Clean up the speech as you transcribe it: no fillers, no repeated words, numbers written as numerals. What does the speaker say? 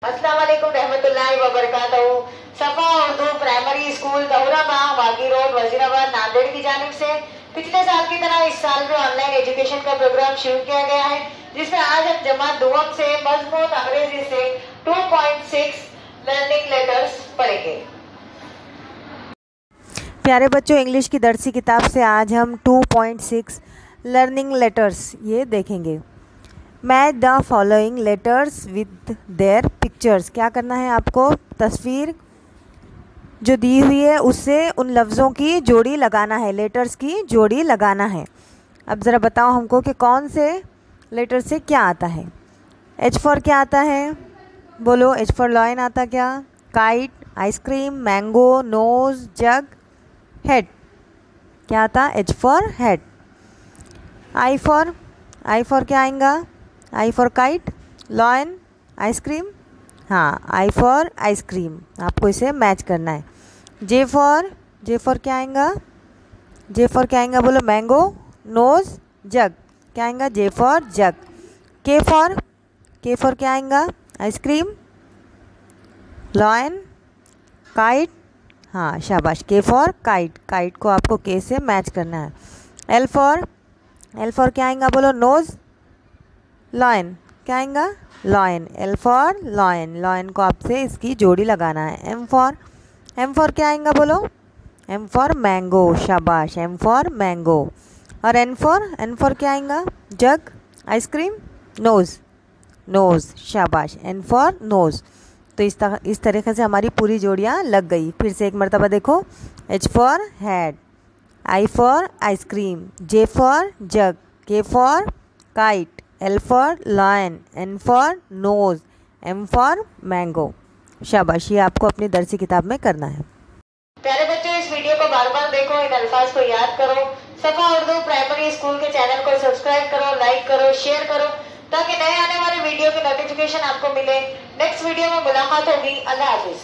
अस्सलाम वालेकुम रहमतुल्लाहि व बरकातहू। सफा उर्दू प्राइमरी स्कूल दौराबाग बागी रोड वजीराबाद नांदेड़ की जानिब से पिछले साल की तरह इस साल भी ऑनलाइन एजुकेशन का प्रोग्राम शुरू किया गया है, जिसमें आज हम जमात दुआम से मजमून अंग्रेजी से 2.6 लर्निंग लेटर्स पढ़ेंगे। प्यारे बच्चों, इंग्लिश की दरसी किताब से आज हम 2.6 लर्निंग लेटर्स ये देखेंगे। Match the following letters with their pictures. क्या करना है आपको? तस्वीर जो दी हुई है उससे उन लफ्ज़ों की जोड़ी लगाना है, लेटर्स की जोड़ी लगाना है। अब ज़रा बताओ हमको कि कौन से लेटर से क्या आता है। एच फॉर क्या आता है? बोलो। एच फॉर लॉयन आता क्या? काइट, आइसक्रीम, मैंगो, नोज़, जग, हेड। क्या आता? H for head. I for क्या आएगा? I for kite, lion, ice cream. हाँ, आई फॉर आइसक्रीम। आपको इसे मैच करना है। जे फॉर क्या आएगा? जे फॉर क्या आएगा? बोलो। मैंगो, नोज़, जग। क्या आएगा? जे फॉर जग। के फॉर क्या आएगा? Ice cream, lion, kite. हाँ, शाबाश। के फॉर काइट। काइट को आपको के से मैच करना है। एल फॉर क्या आएगा? बोलो। Nose, lion. क्या आएगा? Lion. L for lion. Lion को आपसे इसकी जोड़ी लगाना है। एम फॉर क्या आएगा? बोलो। M for mango. शाबाश। M for mango. और एन फॉर क्या आएगा? Jug, ice cream, nose. शाबाश। N for nose. तो इस तरीके से हमारी पूरी जोड़ियाँ लग गई। फिर से एक मरतबा देखो। H for head, I for ice cream, J for jug, K for kite, L for lion, N for nose, M for mango. शाबाश। ये आपको अपनी दरसी किताब में करना है। प्यारे बच्चों, इस वीडियो को बार बार देखो, इन अल्फाज को याद करो। सफा उर्दू प्राइमरी स्कूल के चैनल को सब्सक्राइब करो, लाइक करो, शेयर करो, ताकि नए आने वाले वीडियो की नोटिफिकेशन आपको मिले। नेक्स्ट वीडियो में मुलाकात होगी। अल्लाह हाफिज।